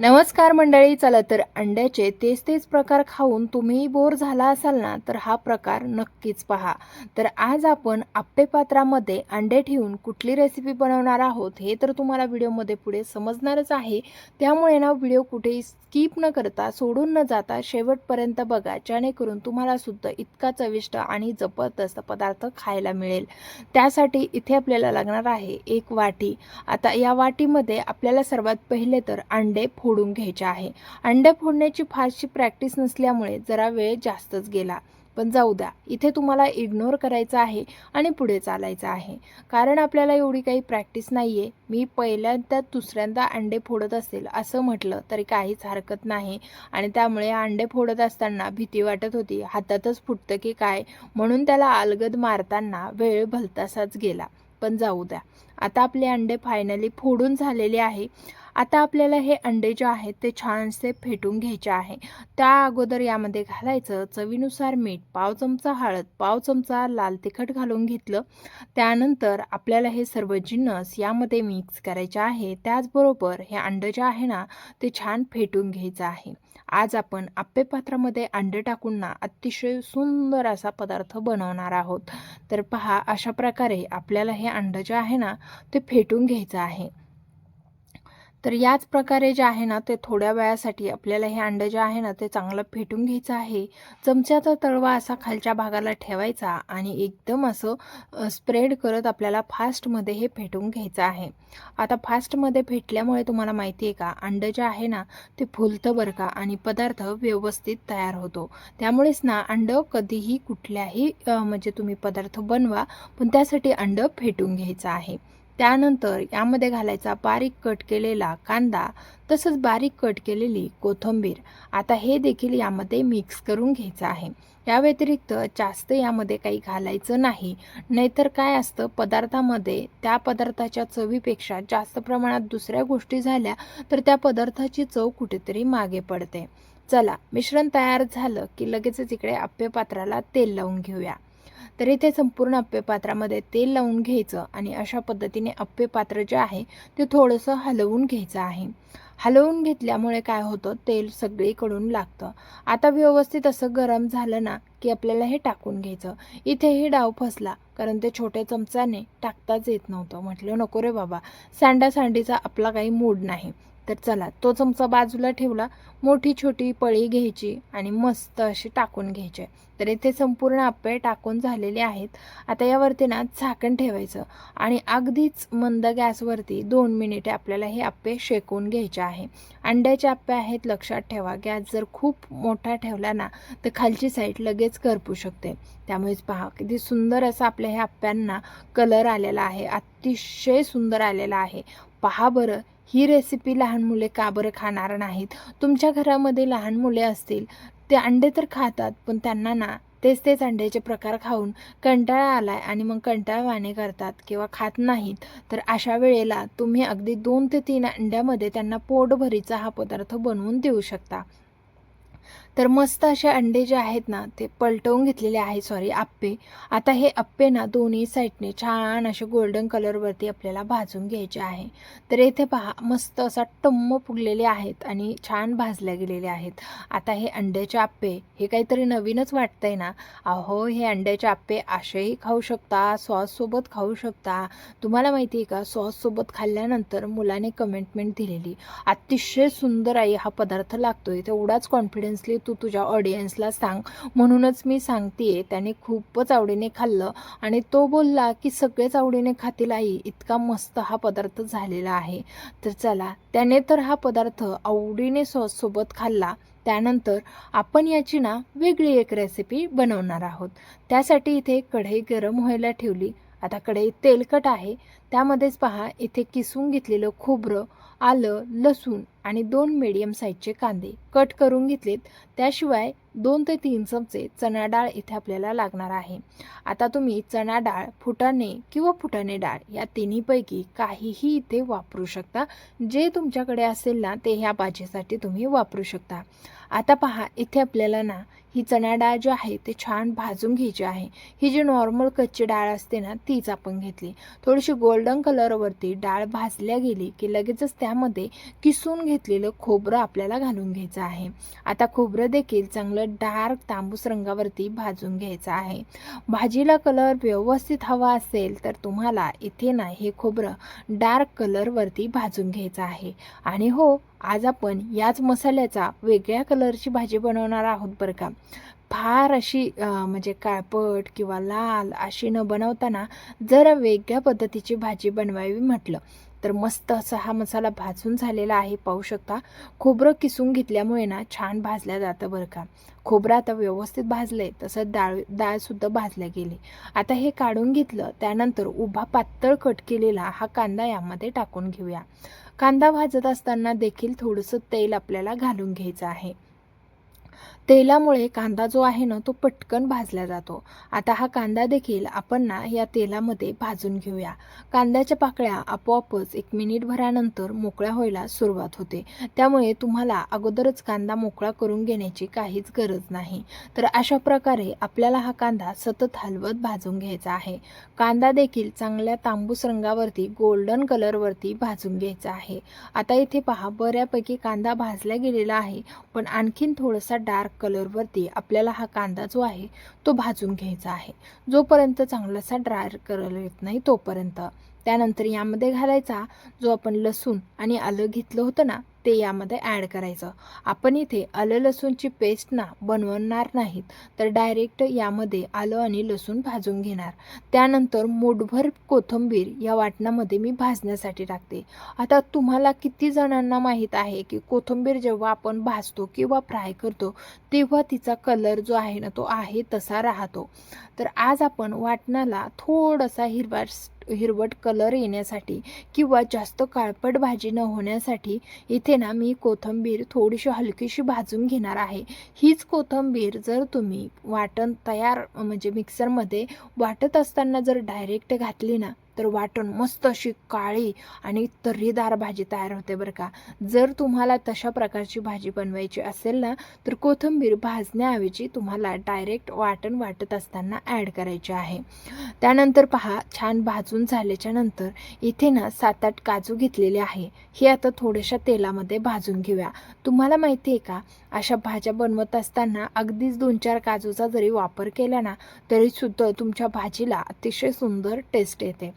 नमस्कार मंडळी, चला तर अंड्याचे तेच प्रकार खाऊन तुम्ही बोर झाला असाल ना, तर हा प्रकार नक्कीच पहा। तर आज आपण आप्पे पात्रामध्ये अंडे ठेवून कुठली रेसिपी बनवणार आहोत हे तर तुम्हाला व्हिडिओमध्ये पुढे समजणारच आहे। त्यामुळे ना व्हिडिओ कुठेही स्किप न करता सोडून न जाता शेवटपर्यंत बघा, जेणेकरून तुम्हाला सुद्धा इतका चविष्ट आणि जबरदस्त पदार्थ खायला मिळेल। त्यासाठी इथे आपल्याला लागणार आहे एक वाटी। आता या वाटीमध्ये आपल्याला सर्वात पहिले तर अंडे फोडून घ्यायचे आहे। अंडे फोडण्याची फारशी प्रॅक्टिस नसल्यामुळे जरा वेळ जास्तच गेला, पण जाऊ द्या, इथे तुम्हाला इग्नोर करायचं आहे आणि पुढे चालायचं आहे। कारण आपल्याला एवढी काही प्रॅक्टिस नाहीये। मी पहिल्यांदा दुसऱ्यांदा अंडे फोडत असेल असं म्हटलं तरी काहीच हरकत नाही। आणि त्यामुळे अंडे फोडत असताना भीती वाटत होती, हातातच फुटतं की काय, म्हणून त्याला अलगद मारताना वेळ भलतासाच गेला। पण जाऊ द्या, आता आपले अंडे फायनली फोडून झालेले आहे। आता आपल्याला हे अंडे जे आहेत ते छानसे फेटून घ्यायचे आहे। त्या अगोदर यामध्ये घालायचं चवीनुसार मीठ, पाव चमचा हळद, पाव चमचा लाल तिखट घालून घेतलं। त्यानंतर आपल्याला हे सर्व जिन्नस यामध्ये मिक्स करायचे आहे। त्याचबरोबर हे अंडं जे आहे ना ते छान फेटून घ्यायचं आहे। आज आपण आप्पे पात्रामध्ये अंडे टाकून ना अतिशय सुंदर असा पदार्थ बनवणार आहोत। तर पहा, अशा प्रकारे आपल्याला हे अंडं जे आहे ना ते फेटून घ्यायचं आहे। तर याच प्रकारे जे आहे ना ते थोड्या वेळासाठी आपल्याला हे अंडं जे आहे ना ते चांगलं फेटून घ्यायचं आहे। चमच्याचा तळवा असा खालच्या भागाला ठेवायचा आणि एकदम असं स्प्रेड करत आपल्याला फास्टमध्ये हे फेटून घ्यायचं आहे। आता फास्टमध्ये फेटल्यामुळे तुम्हाला माहिती आहे का, अंडं जे आहे ना ते फुलतं बरं का, आणि पदार्थ व्यवस्थित तयार होतो। त्यामुळेच ना अंडं कधीही कुठल्याही म्हणजे तुम्ही पदार्थ बनवा, पण त्यासाठी अंडं फेटून घ्यायचं आहे। त्यानंतर यामध्ये घालायचा बारीक कट केलेला कांदा, तसंच बारीक कट केलेली कोथिंबीर। आता हे देखील यामध्ये मिक्स करून घ्यायचं आहे। या व्यतिरिक्त जास्त यामध्ये काही घालायचं नाही, नाहीतर काय असतं, पदार्थामध्ये त्या पदार्थाच्या चवीपेक्षा जास्त प्रमाणात दुसऱ्या गोष्टी झाल्या तर त्या पदार्थाची चव कुठेतरी मागे पडते। चला, मिश्रण तयार झालं की लगेचच इकडे आप्पे पात्राला तेल लावून घेऊया। तर इथे संपूर्ण आप्पे पात्रामध्ये तेल लावून घ्यायचं आणि अशा पद्धतीने आप्पे पात्र जे आहे ते थोडंसं हलवून घ्यायचं आहे। हलवून घेतल्यामुळे काय होतं, तेल सगळीकडून लागतं। आता व्यवस्थित असं गरम झालं ना की आपल्याला हे टाकून घ्यायचं। इथेही डाव फसला, कारण ते छोट्या चमच्याने टाकताच येत नव्हतं। म्हटलं नको रे बाबा, सांडासांडीचा आपला काही मूड नाही। तर चला, तो चमचा बाजूला ठेवला, मोठी छोटी पळी घ्यायची आणि मस्त अशी टाकून घ्यायचे। तर इथे संपूर्ण आप्पे टाकून झालेले आहेत। आता यावरती ना झाकण ठेवायचं आणि अगदीच मंद गॅसवरती 2 मिनिटे आपल्याला हे आप्पे शेकून घ्यायचे आहे। अंड्याचे आप्पे आहेत, लक्षात ठेवा, गॅस जर खूप मोठा ठेवला ना तर खालची साईड लगेच करपू शकते। त्यामुळेच पहा, किती सुंदर असा आपल्या ह्या आप्प्यांना कलर आलेला आहे, अतिशय सुंदर आलेला आहे। पहा बरं, ही रेसिपी लहान मुले का बरं खाणार नाहीत? तुमच्या घरामध्ये लहान मुले असतील, ते अंडे तर खातात, पण त्यांना ना तेच अंड्याचे प्रकार खाऊन कंटाळा आलाय आणि मग कंटाळवाणे करतात किंवा खात नाहीत। तर अशा वेळेला तुम्ही अगदी 2 ते 3 अंड्यामध्ये त्यांना पोटभरीचा हा पदार्थ बनवून देऊ शकता। तर मस्त असे अंडे जे आहेत ना ते पलटवून घेतलेले आहे, आप्पे। आता हे आप्पे ना दोन्ही साईडने छान असे गोल्डन कलरवरती आपल्याला भाजून घ्यायचे आहे। तर इथे पहा, मस्त असा टम्म फुगलेले आहेत आणि छान भाजले गेलेले आहेत। आता हे अंड्याचे आप्पे हे काहीतरी नवीनच वाटतंय ना? अहो, हे अंड्याचे आप्पे असेही खाऊ शकता, सॉससोबत खाऊ शकता। तुम्हाला माहिती आहे का, सॉससोबत खाल्ल्यानंतर मुलाने कमेंटमेंट दिलेली, अतिशय सुंदर आई हा पदार्थ लागतोय, तेवढाच कॉन्फिडन्सली तू तुझ्या ऑडियन्सला सांग। म्हणूनच मी सांगतेय, त्याने खूपच आवडीने खाल्लं आणि तो बोलला की सगळेच आवडीने खातील आई, इतका मस्त हा पदार्थ झालेला आहे। तर चला, त्याने तर हा पदार्थ आवडीने सॉससोबत खाल्ला। त्यानंतर आपण याची ना वेगळी एक रेसिपी बनवणार आहोत। त्यासाठी इथे कढई गरम व्हायला ठेवली। आता कढई तेलकट आहे, त्यामध्येच पहा, इथे किसून घेतलेलं खोबरं, आलं, लसूण आणि 2 मीडियम साईजचे कांदे कट करून घेतलेत। त्याशिवाय 2 ते 3 चमचे चणा डाळ इथे आपल्याला लागणार आहे। आता तुम्ही चणा डाळ, फुटाणे किंवा फुटाणे डाळ या तिन्हीपैकी काहीही इथे वापरू शकता। जे तुमच्याकडे असेल ना ते ह्या भाजीसाठी तुम्ही वापरू शकता। आता पहा, इथे आपल्याला ना ही चणा डाळ जी आहे ते छान भाजून घ्यायची आहे। ही जी नॉर्मल कच्ची डाळ असते ना तीच आपण घेतली। थोडीशी गोल्डन कलरवरती डाळ भाजल्या गेली की लगेचच त्यामध्ये किसून घेतलेलं खोबरं आपल्याला घालून घ्यायचं आहे. आता खोबरं देखील चांगलं डार्क तांबूस रंगावरती भाजून घ्यायचं आहे. भाजीला कलर व्यवस्थित हवा असेल तर तुम्हाला इथे ना हे खोबरं डार्क कलरवरती भाजून घ्यायचं आहे. आणि हो, आज आपण याच मसाल्याचा वेगळ्या कलरची भाजी बनवणार आहोत बरं का. फार अशी म्हणजे काळपट किंवा लाल अशी न बनवताना जरा वेगळ्या पद्धतीची भाजी बनवावी म्हटलं तर मस्त असा हा मसाला भाजून झालेला आहे. पाहू शकता खोबरं किसून घेतल्यामुळे ना छान भाजल्या जातं बरं का. खोबरं आता व्यवस्थित भाजले, तसं डाळसुद्धा भाजल्या गेली. आता हे काढून घेतलं, त्यानंतर उभा पातळ कट केलेला हा कांदा यामध्ये टाकून घेऊया. कांदा भाजत असताना देखील थोडंसं तेल आपल्याला घालून घ्यायचं आहे. तेलामुळे कांदा जो आहे ना तो पटकन भाजला जातो. आता हा कांदा देखील आपण ना या तेलामध्ये भाजून घेऊया. कांद्याच्या पाकळ्या आपोआपच 1 मिनिटभरानंतर मोकळ्या व्हायला सुरुवात होते. त्यामुळे तुम्हाला अगोदरच कांदा मोकळा करून घेण्याची काहीच गरज नाही. तर अशा प्रकारे आपल्याला हा कांदा सतत हलवत भाजून घ्यायचा आहे. कांदा देखील चांगल्या तांबूस रंगावरती गोल्डन कलरवरती भाजून घ्यायचा आहे. आता इथे पहा बऱ्यापैकी कांदा भाजला गेलेला आहे, पण आणखीन थोडासा डार्क कलरवरती आपल्याला हा कांदा जो आहे तो भाजून घ्यायचा आहे. जोपर्यंत चांगलासा ड्राय कलर येत नाही तोपर्यंत. त्यानंतर यामध्ये घालायचा जो आपण लसूण आणि आलं घेतलं होतं ना ते यामध्ये ॲड करायचं. आपण इथे आलं लसूणची पेस्ट ना बनवणार नाहीत, तर डायरेक्ट यामध्ये आलं आणि लसूण भाजून घेणार. त्यानंतर मूठभर कोथिंबीर या वाटणामध्ये मी भाजण्यासाठी टाकते. आता तुम्हाला किती जणांना माहीत आहे की कोथिंबीर जेव्हा आपण भाजतो किंवा फ्राय करतो तेव्हा तिचा कलर जो आहे ना तो आहे तसा राहतो. तर आज आपण वाटणाला थोडासा हिरवट कलर येण्यासाठी किंवा जास्त काळपट भाजी न होण्यासाठी इथे ना मी कोथिंबीर थोडीशी हलकीशी भाजून घेणार आहे. हीच कोथिंबीर जर तुम्ही वाटण तयार म्हणजे मिक्सरमध्ये वाटत असताना जर डायरेक्ट घातली ना तर वाटण मस्त अशी काळी आणि तर्रीदार भाजी तयार होते बरं का. जर तुम्हाला तशा प्रकारची भाजी बनवायची असेल ना तर कोथिंबीर भाजण्याऐवजी तुम्हाला डायरेक्ट वाटण वाटत असताना ॲड करायची आहे. त्यानंतर पहा छान भाजून झाल्याच्या नंतर इथे ना 7-8 काजू घेतलेले आहे. हे आता थोड्याशा तेलामध्ये भाजून घेऊया. तुम्हाला माहिती आहे का, अशा भाज्या बनवत असताना अगदीच 2-4 काजूचा जरी वापर केला ना तरीसुद्धा तुमच्या भाजीला अतिशय सुंदर टेस्ट येते.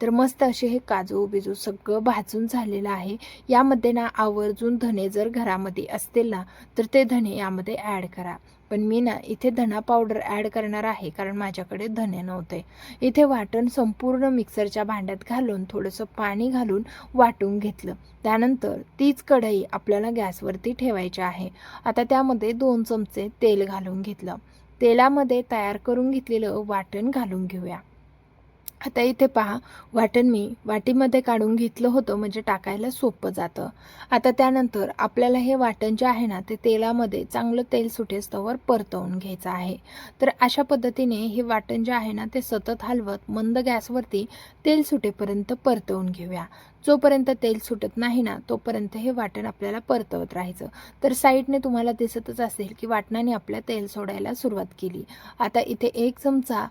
तर मस्त असे हे काजू बिजू सगळं भाजून झालेलं आहे. यामध्ये ना आवर्जून धने जर घरामध्ये असतील ना तर ते धने यामध्ये ॲड करा. पण मी ना इथे धना पावडर ॲड करणार आहे कारण माझ्याकडे धने नव्हते. इथे वाटण संपूर्ण मिक्सरच्या भांड्यात घालून थोडंसं पाणी घालून वाटून घेतलं. त्यानंतर तीच कढई आपल्याला गॅसवरती ठेवायची आहे. आता त्यामध्ये 2 चमचे तेल घालून घेतलं. तेलामध्ये तयार करून घेतलेलं वाटण घालून घेऊया. आता इथे पहा वाटण मी वाटीमध्ये काढून घेतलं होतं म्हणजे टाकायला सोपं जातं. आता त्यानंतर आपल्याला हे वाटण जे आहे ना ते तेलामध्ये चांगलं तेल सुटेस्तोवर परतवून घ्यायचं आहे. तर अशा पद्धतीने हे वाटण जे आहे ना ते सतत हलवत मंद गॅसवरती तेल सुटेपर्यंत परतवून घेऊया. जोपर्यंत तेल सुटत नाही ना तोपर्यंत हे वाटण आपल्याला परतवत राहायचं. तर साईडने तुम्हाला दिसतच असेल की वाटणाने आपल्या तेल सोडायला सुरुवात केली. आता इथे 1 चमचा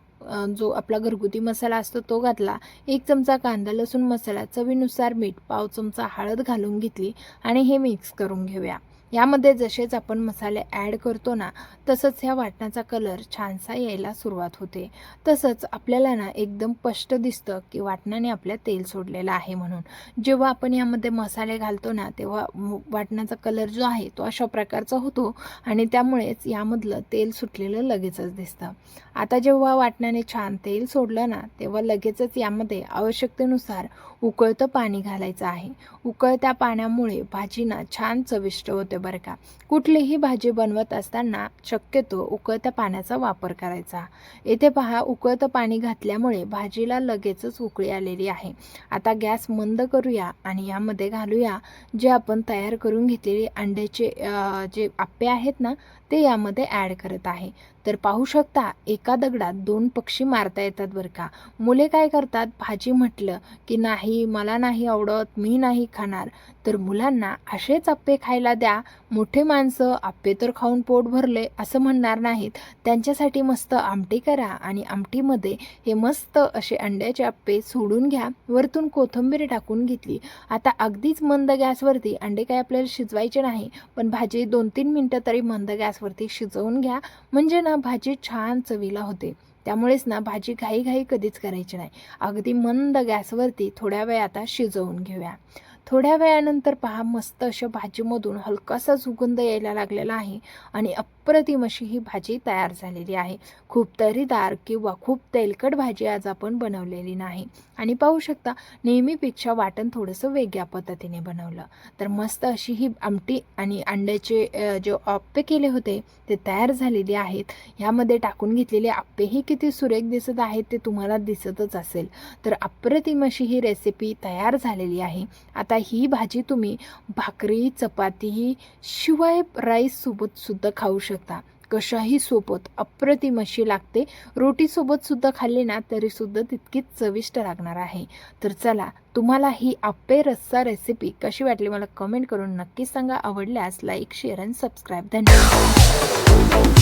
जो आपला घरगुती मसाला असतो तो घातला. 1 चमचा कांदा लसूण मसाला, चवीनुसार मीठ, पाव चमचा हळद घालून घेतली आणि हे मिक्स करून घेऊया. यामध्ये जसेच आपण मसाले ॲड करतो ना तसंच ह्या वाटणाचा कलर छानसा यायला सुरुवात होते. तसंच आपल्याला ना एकदम स्पष्ट दिसतं की वाटणाने आपल्या तेल सोडलेलं आहे म्हणून. जेव्हा आपण यामध्ये मसाले घालतो ना तेव्हा वाटणाचा कलर जो आहे तो अशा प्रकारचा होतो आणि त्यामुळेच यामधलं तेल सुटलेलं लगेचच दिसतं. आता जेव्हा वाटणाने छान तेल सोडलं ना तेव्हा लगेचच यामध्ये आवश्यकतेनुसार उकळतं पाणी घालायचं आहे. उकळत्या पाण्यामुळे भाजी ना छान चविष्ट होते बरं का. कुठलीही भाजी बनवत असताना शक्यतो उकळत्या पाण्याचा वापर करायचा. इथे पहा उकळतं पाणी घातल्यामुळे भाजीला लगेचच उकळी आलेली आहे. आता गॅस मंद करूया आणि यामध्ये घालूया जे आपण तयार करून घेतलेले अंड्याचे जे आप्पे आहेत ना ते यामध्ये ॲड करत आहे. तर पाहू शकता एका दगडात 2 पक्षी मारता येतात बरं का. मुले काय करतात भाजी म्हटलं की नाही नाही, मला नाही आवडत, मी नाही खाणार, तर मुलांना असेच आप्पे खायला द्या. मोठे माणसं आप्पे तर खाऊन पोट भरले असं म्हणणार नाहीत. त्यांच्यासाठी मस्त आमटी करा आणि आमटीमध्ये हे मस्त असे अंड्याचे आप्पे सोडून घ्या. वरतून कोथिंबीर टाकून घेतली. आता अगदीच मंद गॅसवरती अंडे काय आपल्याला शिजवायचे नाही, पण भाजी 2-3 मिनटं तरी मंद गॅसवरती शिजवून घ्या. म्हणजे ना भाजी छान चवीला होते. त्यामुळेच ना भाजी घाई कधीच करायची नाही. अगदी मंद गॅसवरती थोड्या वेळ आता शिजवून घेऊया. थोड्या वेळानंतर पहा मस्त अशा भाजीमधून हलकासा सुगंध यायला लागलेला आहे आणि अप्रतिम अशी ही भाजी तयार झालेली आहे. खूप तर्रीदार किंवा खूप तेलकट भाजी आज आपण बनवलेली नाही. आणि पाहू शकता नेहमीपेक्षा वाटण थोडंसं वेगळ्या पद्धतीने बनवलं. तर मस्त अशी ही आमटी आणि अंड्याचे जे आप्पे केले होते ते तयार झालेले आहेत. ह्यामध्ये टाकून घेतलेले आप्पेही किती सुरेख दिसत आहेत ते तुम्हाला दिसतच असेल. तर अप्रतिम अशी ही रेसिपी तयार झालेली आहे. आता ही भाजी तुम्ही भाकरी, चपाती शिवाय राईससोबत सुद्धा खाऊ शकता. कशाही सोबत अप्रतिम अशी लागते. रोटीसोबत सुद्धा खाल्ली ना तरीसुद्धा तितकीच चविष्ट लागणार आहे. तर चला, तुम्हाला ही आप्पे रस्सा रेसिपी कशी वाटली मला कमेंट करून नक्की सांगा. आवडल्यास लाईक, शेअर आणि सबस्क्राईब. धन्यवाद.